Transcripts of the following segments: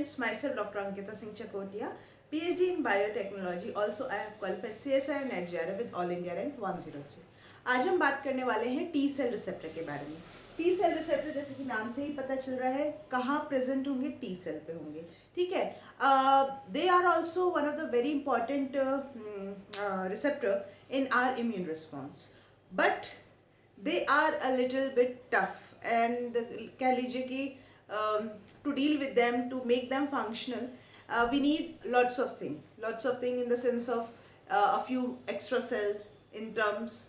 friends, myself Dr. Ankita Singh Chakotia, PhD in Biotechnology. Also, I have qualified CSI and NGRA with All India Rank 103. आज हम बात करने वाले हैं T cell receptor के बारे में। टी सेल रिसेप्टर जैसे कि नाम से ही पता चल रहा है कहाँ प्रेजेंट होंगे, टी सेल पे होंगे, ठीक है। They are also one of the very important receptor in our immune response, but they are a little bit tough and कह लीजिए कि to deal with them, to make them functional, we need lots of thing in the sense of a few extra cell in terms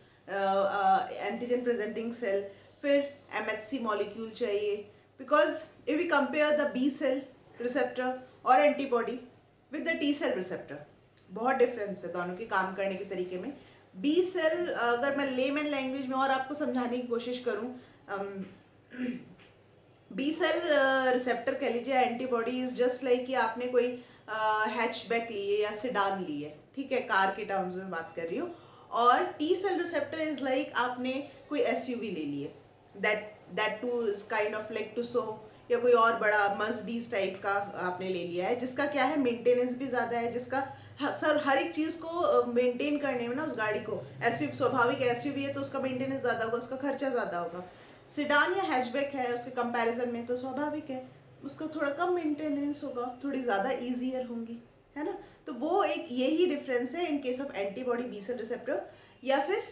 antigen presenting cell, फिर MHC molecule चाहिए, because if we compare the B cell receptor or antibody with the T cell receptor, बहुत difference है दोनों के काम करने के तरीके में। बी सेल अगर मैं लेमन लैंग्वेज में और आपको समझाने की कोशिश करूं, बी सेल रिसेप्टर कह लीजिए एंटीबॉडी इज जस्ट लाइक कि आपने कोई हैचबैक ली है या सेडान ली है, ठीक है, कार के टर्म्स में बात कर रही हूँ। और T cell receptor is like आपने कोई एसयूवी ले ली है, that too is kind of like Tucson या कोई और बड़ा मर्सिडीज टाइप का आपने ले लिया है, जिसका क्या है मेंटेनेंस भी ज़्यादा है, जिसका सर हर एक चीज़ को मेंटेन करने में ना उस गाड़ी को, एसयूवी स्वाभाविक एसयूवी है तो उसका मेंटेनेंस ज़्यादा होगा, उसका खर्चा ज़्यादा होगा। सिडान या हैचबैक है उसके कंपैरिजन में तो स्वाभाविक है उसका थोड़ा कम मेंटेनेंस होगा, थोड़ी ज़्यादा ईजियर होंगी, है ना। तो वो एक यही डिफरेंस है in case of antibody B cell receptor या फिर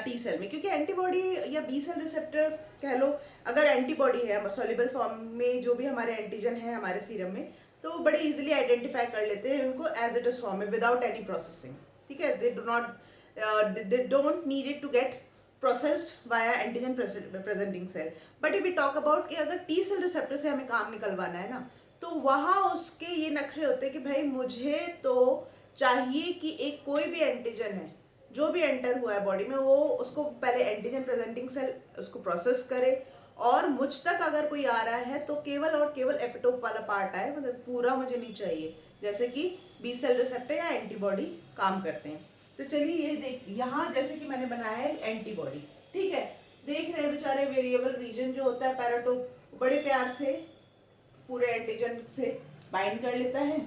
टी सेल में, क्योंकि एंटीबॉडी या बी सेल रिसेप्टर कह लो, अगर एंटीबॉडी है सॉल्युबल फॉर्म में जो भी हमारे एंटीजन है हमारे सीरम में, तो बड़े इजीली आइडेंटिफाई कर लेते हैं उनको एज इट इज फॉर्म में विदाउट एनी प्रोसेसिंग, ठीक है। They don't need it to get processed via antigen presenting cell. But if we talk about कि अगर टी सेल रिसेप्टर से हमें काम निकलवाना है ना, तो वहाँ उसके ये नखरे होते हैं कि भाई मुझे तो चाहिए कि एक कोई भी एंटीजन है जो भी एंटर हुआ है बॉडी में, वो उसको पहले एंटीजन प्रेजेंटिंग सेल उसको प्रोसेस करे, और मुझ तक अगर कोई आ रहा है तो केवल और केवल एपिटोप वाला पार्ट आए, मतलब पूरा मुझे नहीं चाहिए, जैसे कि बी सेल रिसेप्टर या एंटीबॉडी काम करते हैं। तो चलिए ये देख, यहाँ जैसे कि मैंने बनाया है एंटीबॉडी, ठीक है, देख रहे हैं बेचारे वेरिएबल रीजन जो होता है पैराटोप बड़े प्यार से पूरे एंटीजन से बाइंड कर लेता है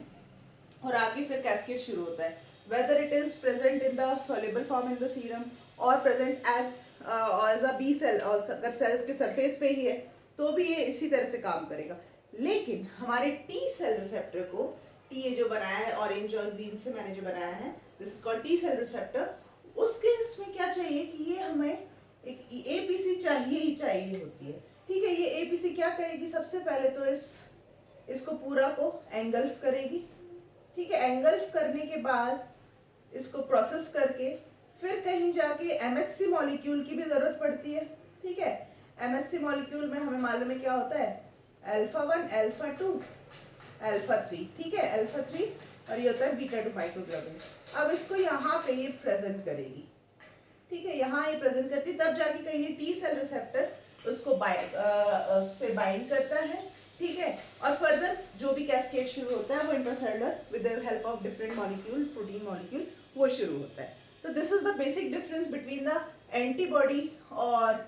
और आगे फिर कैस्केड शुरू होता है, whether it is present in the soluble form in the serum और present as a B cell, और अगर सेल के सरफेस पे ही है तो भी ये इसी तरह से काम करेगा। लेकिन हमारे टी सेल रिसेप्टर को, टी ये जो बनाया है ऑरेंज और ग्रीन से मैंने जो बनाया है, this is called T cell receptor, उसके इसमें क्या चाहिए कि ये हमें एक एपीसी चाहिए ही चाहिए होती है, ठीक है। ये एपीसी क्या करेगी, सबसे पहले तो इसको पूरा को एंगल्फ करेगी, ठीक है। एंगल्फ करने के बाद इसको प्रोसेस करके फिर कहीं जाके एमएचसी मॉलिक्यूल की भी जरूरत पड़ती है, ठीक है। एमएचसी मॉलिक्यूल में हमें मालूम है क्या होता है, अल्फा 1 अल्फा 2 अल्फा 3, ठीक है, अल्फा 3, और ये होता है बीटा 2 माइक्रोग्लोबिन। अब इसको यहाँ पे ये प्रेजेंट करेगी, ठीक है, यहाँ ये प्रेजेंट करती है, तब जाके कहीं टी सेल रिसेप्टर उसको बाइंड करता है, ठीक है। और फर्दर जो भी कैस्केड शुरू होता है वो intracellular with the help of different molecule, protein molecule, वो शुरू होता है। तो this is the basic difference between the antibody और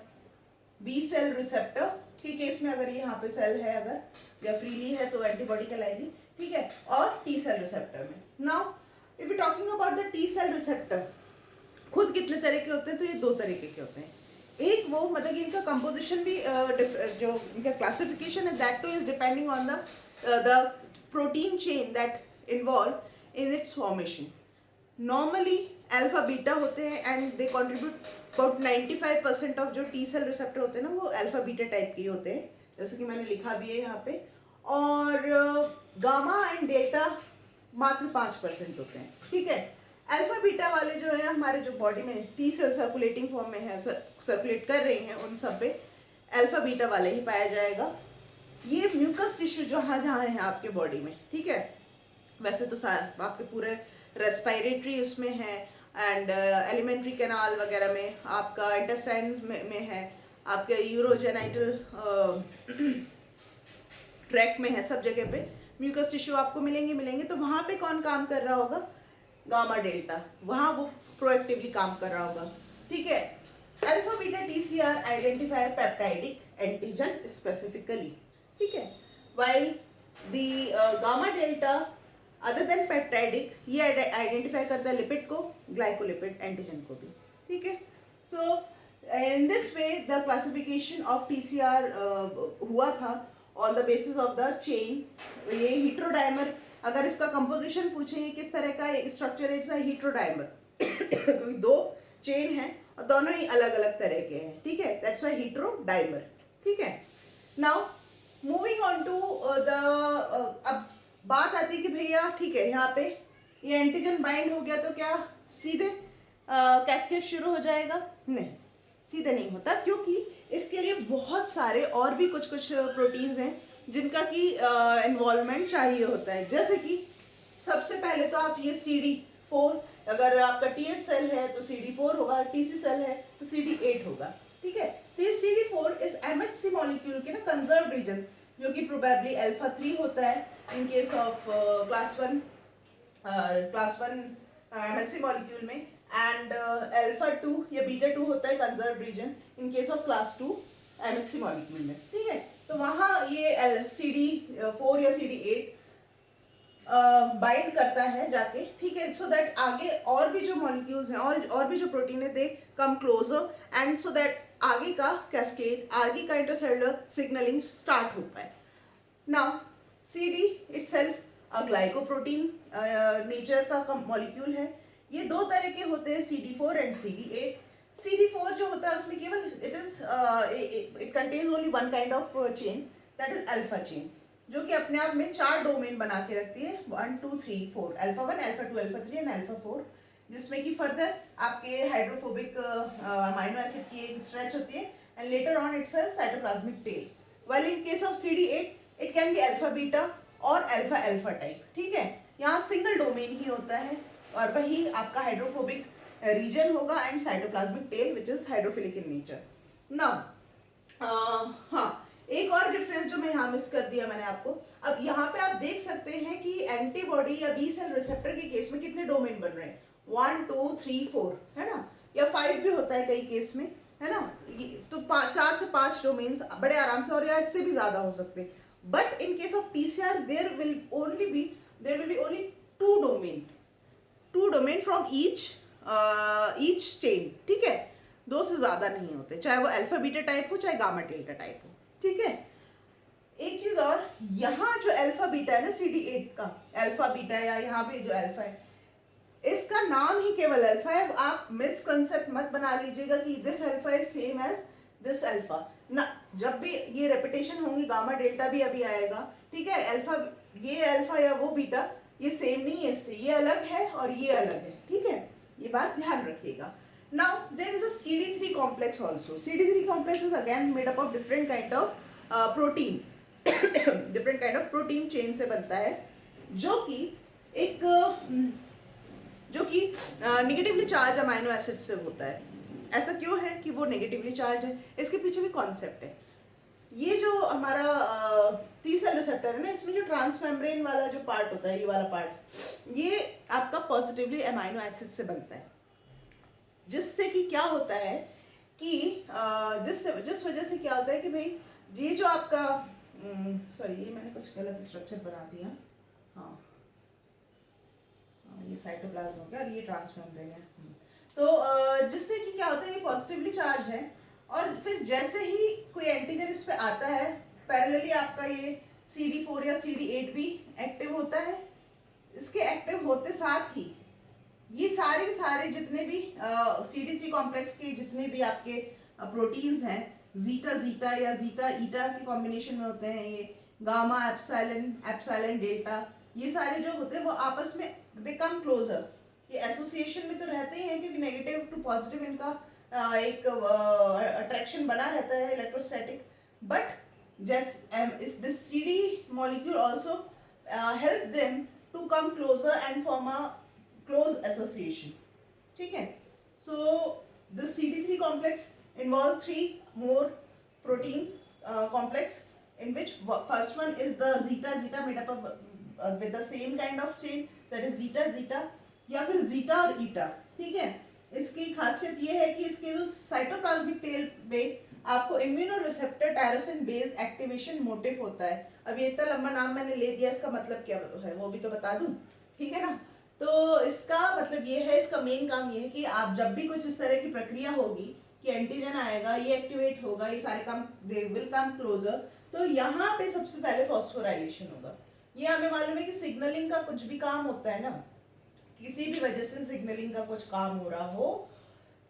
बी सेल रिसेप्टर के केस में, अगर यहाँ पे सेल है अगर या फ्रीली है तो एंटीबॉडी कहलाएगी, ठीक है, और टी सेल रिसेप्टर में। Now if we talking about the T cell receptor, खुद कितने तरह के होते हैं, तो ये दो तरीके के होते हैं। एक वो मतलब कि इनका कंपोजिशन भी जो इनका क्लासिफिकेशन है, that too is depending on the protein chain that involve in its formation. Normally alpha beta होते हैं and they contribute about 95% of जो टी सेल रिसेप्टर होते हैं ना, वो अल्फा बीटा टाइप के होते हैं, जैसे कि मैंने लिखा भी है यहाँ पे। और गामा एंड डेल्टा मात्र 5% होते हैं, ठीक है। अल्फा बीटा वाले जो है हमारे जो बॉडी में टी सेल सर्कुलेटिंग फॉर्म में है, सर्कुलेट कर रही हैं, उन सब पे अल्फा बीटा वाले ही पाया जाएगा। ये म्यूकस टिश्यू जहाँ जहाँ है आपके बॉडी में, ठीक है, वैसे तो आपके पूरे रेस्पिरेटरी उसमें है एंड एलिमेंट्री कैनाल वगैरह में, आपका इंटेस्टाइन में है, आपके यूरोजेनाइटल ट्रैक में है, सब जगह पे म्यूकस टिश्यू आपको मिलेंगे। तो वहाँ पे कौन काम कर रहा होगा, गामा डेल्टा, वहाँ वो प्रोएक्टिवली काम कर रहा होगा, ठीक है। Alpha beta TCR identify peptidic antigen specifically, ठीक है, while the gamma delta other than peptidic, ये आइडेंटिफाई करता है लिपिड को, ग्लाइकोलिपिड एंटीजन को भी, ठीक है। So in this way the classification of TCR हुआ था on the basis of the chain. ये हीट्रोडाइमर, अगर इसका कंपोजिशन पूछे किस तरह का स्ट्रक्चर, इट्स अ हीट्रोडाइमर क्योंकि दो चेन है और दोनों ही अलग अलग तरह के हैं, ठीक है, दैट्स व्हाई हीट्रोडाइमर, ठीक है। Now moving on to the, अब बात आती है कि भैया ठीक है यहाँ पे ये एंटीजन बाइंड हो गया तो क्या सीधे कैस्केड शुरू हो जाएगा? नहीं, सीधे नहीं होता, क्योंकि इसके लिए बहुत सारे और भी कुछ कुछ प्रोटीन्स हैं जिनका कि इन्वॉल्वमेंट चाहिए होता है। जैसे कि सबसे पहले तो आप ये CD4, अगर आपका TH सेल है तो CD4 होगा, TC सेल है तो CD8 होगा, ठीक है। तो ये CD4 इस MHC मॉलिक्यूल के ना कंजर्व रीजन, जो कि प्रोबेबली अल्फा 3 होता है in case of class one MHC molecule में, एंड अल्फा 2 या बीटा 2 होता है conserve region in case of class 2 MHC molecule में, ठीक है। तो वहाँ ये CD4 या CD8 बाइंड करता है जाके, ठीक है, सो दैट आगे और भी जो मॉलिक्यूल्स हैं और भी जो प्रोटीन है they come closer, and so that आगे का कैस्केड, आगे का इंटरसेलुलर सिग्नलिंग स्टार्ट हो पाए। Now CD itself a glycoprotein nature का मॉलिक्यूल है। ये दो तरह के होते हैं, CD4 एंड CD8। CD4 जो होता है उसमें केवल it contains only one kind of chain, that is alpha chain, जो कि अपने आप में 4 डोमेन बना के रखती है, 1 2 3 4, alpha 1, alpha 2, alpha 3 and alpha 4, जिसमें कि फर्दर आपके हाइड्रोफोबिक अमाइनो एसिड की एक स्ट्रेच होती है, and later on it's a cytoplasmic tail. Well in case of CD8 it can be alpha beta और अल्फा अल्फा टाइप, ठीक है। यहाँ सिंगल डोमेन ही होता है और वही आपका हाइड्रोफोबिक रीजन होगा and cytoplasmic tail which is hydrophilic in nature. Now हाँ, एक और डिफरेंस जो मैं यहाँ मिस कर दिया मैंने आपको, अब यहाँ पे आप देख सकते हैं कि एंटीबॉडी या बी सेल रिसेप्टर के केस में कितने डोमेन बन रहे हैं, 1 2 3 4, है ना, या 5 भी होता है कई केस में, है ना। तो 4 से 5 डोमेन्स बड़े आराम से, और या इससे भी ज्यादा हो सकते हैं। But in case of TCR there will be only 2 domain from each chain, ठीक है, 2 से ज्यादा नहीं होते, चाहे वो अल्फा बीटा टाइप हो चाहे गामा डेल्टा टाइप हो, ठीक है। एक चीज और, यहाँ जो अल्फा बीटा है ना CD8 का, अल्फा बीटा या यहाँ पे जो अल्फा है, इसका नाम ही केवल अल्फा है, आप मिसकंसेप्ट मत बना लीजिएगा कि this alpha is same as this alpha ना। जब भी ये रेपिटेशन होंगी, गामा डेल्टा भी अभी आएगा, ठीक है, अल्फा, ये अल्फा या वो बीटा ये सेम नहीं है इससे, ये अलग है और ये अलग है, ठीक है, ये बात ध्यान रखिएगा। Now there is a CD3 complex also. CD3 complex is again made up of different kind of protein, different kind of protein chain से बनता है, जो कि एक नेगेटिवली चार्ज अमाइनो एसिड से होता है। ऐसा क्यों है कि वो नेगेटिवली चार्ज है? इसके पीछे भी कॉन्सेप्ट है। ये जो हमारा टी सेल रिसेप्टर है ना, इसमें जो ट्रांसमेम्ब्रेन वाला जो पार्ट होता है, ये वाला पार्ट, ये आपका पॉजिटिवली अमाइनो एसिड से बनता है, जिससे कि क्या होता है कि जिस वजह से क्या होता है कि भाई ये जो आपका सॉरी, ये मैंने कुछ गलत स्ट्रक्चर बना दिया, हाँ, ये साइटोप्लाज्म हो गया और ये ट्रांसमेम्ब्रेन है। तो जिससे कि क्या होता है, ये पॉजिटिवली चार्ज है, और फिर जैसे ही कोई एंटीजन इस पे आता है, पैरेलली आपका ये CD4 या CD8 भी एक्टिव होता है। इसके एक्टिव होते साथ ही ये सारे के सारे जितने भी CD3 कॉम्प्लेक्स के जितने भी आपके प्रोटीन्स हैं, जीटा जीटा या जीटा ईटा के कॉम्बिनेशन में होते हैं, ये गामा एप्सिलॉन डेल्टा, ये सारे जो होते हैं वो आपस में दे कम क्लोजर, ये एसोसिएशन में तो रहते ही हैं, क्योंकि नेगेटिव टू पॉजिटिव इनका एक अट्रैक्शन बना रहता है electrostatic. But this CD molecule also help them to come closer and form a close association, ठीक है। So the CD3 complex involve 3 more protein complex, in which first one is the zeta made up of with the same kind of chain, that is zeta या फिर zeta और eta, ठीक है। इसकी खासियत ये है कि इसके जो साइटोप्लाज्मिक टेल पे आपको immuno receptor tyrosine base activation motive होता है। अब ये इतना लंबा नाम मैंने ले दिया, इसका मतलब क्या है वो भी तो बता दूं, ठीक है ना। तो इसका मतलब ये है, इसका मेन काम ये है कि आप जब भी कुछ इस तरह की प्रक्रिया होगी कि एंटीजन आएगा, ये एक्टिवेट होगा, ये सारे काम दे विल कम क्लोजर, तो यहाँ पे सबसे पहले फॉस्फोराइलेशन होगा। ये हमें मालूम है कि सिग्नलिंग का कुछ भी काम होता है ना, किसी भी वजह से सिग्नलिंग का कुछ काम हो रहा हो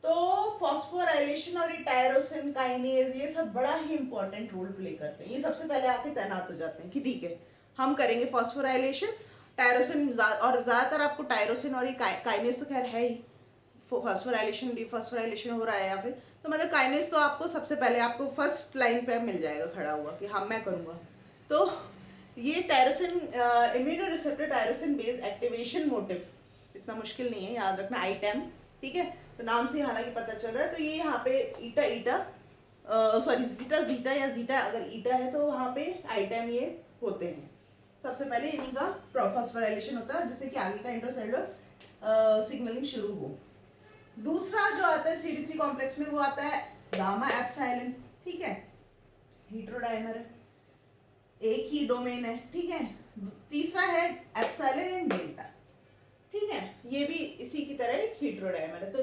तो फॉस्फोराइलेशन और ये टायरोसिन काइनेज ये सब बड़ा ही इंपॉर्टेंट रोल प्ले करते हैं। ये सबसे पहले आके तैनात हो जाते हैं कि ठीक है हम करेंगे फॉस्फोराइलेशन, टायरोसिन और ज़्यादातर आपको टायरोसिन और ये काइनेज तो खैर है ही, फॉस्फोराइलेशन डिफॉस्फोराइलेशन हो रहा है या फिर तो मतलब काइनेज तो आपको सबसे पहले आपको फर्स्ट लाइन पे मिल जाएगा खड़ा हुआ कि हाँ मैं करूँगा। तो ये tyrosine immuno receptor tyrosine base activation motive इतना मुश्किल नहीं है, याद रखना आईटैम, ठीक है। तो नाम से हालांकि पता चल रहा है। तो ये यहाँ पे ईटा ईटा सॉरी जीटा जीटा या जीटा अगर ईटा है तो वहाँ पे आईटैम ये होते हैं। सबसे पहले इन्हीं का फॉस्फोराइलेशन होता है जिससे कि आगे का इंट्रासेलुलर सिग्नलिंग शुरू हो। दूसरा जो आता है CD3 कॉम्प्लेक्स में वो आता है गामा एप्सिलॉन, ठीक है, हेटेरोडाइमर है, एक ही डोमेन है, ठीक है। तीसरा है एप्सिलॉन एंड डेल्टा, ठीक है, ये भी इसी की तरह एक हेटेरोडाइमर है। तो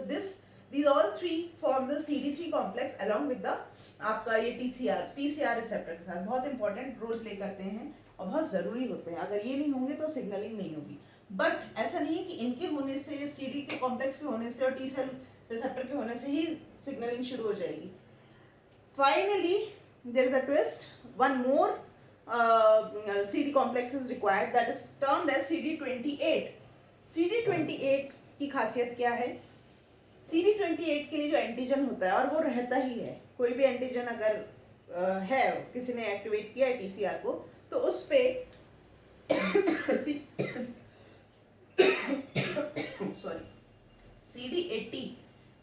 these all three form the CD3 complex along with the आपका ये TCR रिसेप्टर के साथ बहुत इंपॉर्टेंट रोल प्ले करते हैं और बहुत ज़रूरी होते हैं। अगर ये नहीं होंगे तो सिग्नलिंग नहीं होगी। बट ऐसा नहीं है कि इनके होने से, CD के कॉम्प्लेक्स के होने से और T सेल रिसेप्टर के होने से ही सिग्नलिंग शुरू हो जाएगी। Finally there is a twist, one more CD complex is required, that is termed as CD28। CD28 की खासियत क्या है? CD28 के लिए जो एंटीजन होता है और वो रहता ही है, कोई भी एंटीजन अगर है किसी ने एक्टिवेट किया है TCR को तो उस पे सॉरी CD80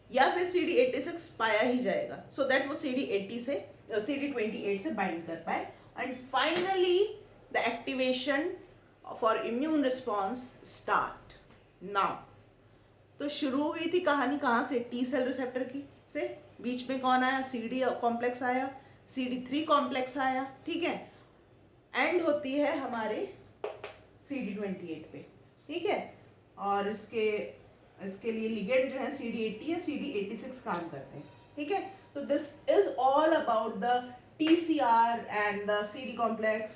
या फिर CD86 पाया ही जाएगा, सो दैट वो CD28 से बाइंड कर पाए and finally the activation for immune response start now. तो शुरू हुई थी कहानी कहाँ से? T सेल रिसेप्टर की से, बीच में कौन आया? CD कॉम्प्लेक्स आया, CD3 कॉम्प्लेक्स आया, ठीक है, एंड होती है हमारे CD28 पे, ठीक है। और इसके लिए लिगेंड जो है CD80 या CD86 काम करते हैं, ठीक है। तो this is all about the TCR and the CD complex,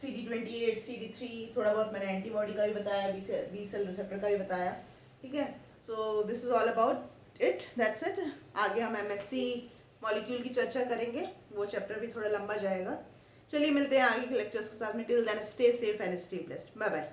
CD28, CD3, थोड़ा बहुत मैंने एंटीबॉडी का भी बताया, बी सेल रिसेप्टर का भी बताया, ठीक है। So this is all about it, that's it. आगे हम MHC मॉलिक्यूल की चर्चा करेंगे, वो चैप्टर भी थोड़ा लंबा जाएगा। चलिए मिलते हैं आगे के लेक्चर्स के साथ में। Till then stay safe and stay blessed, bye bye.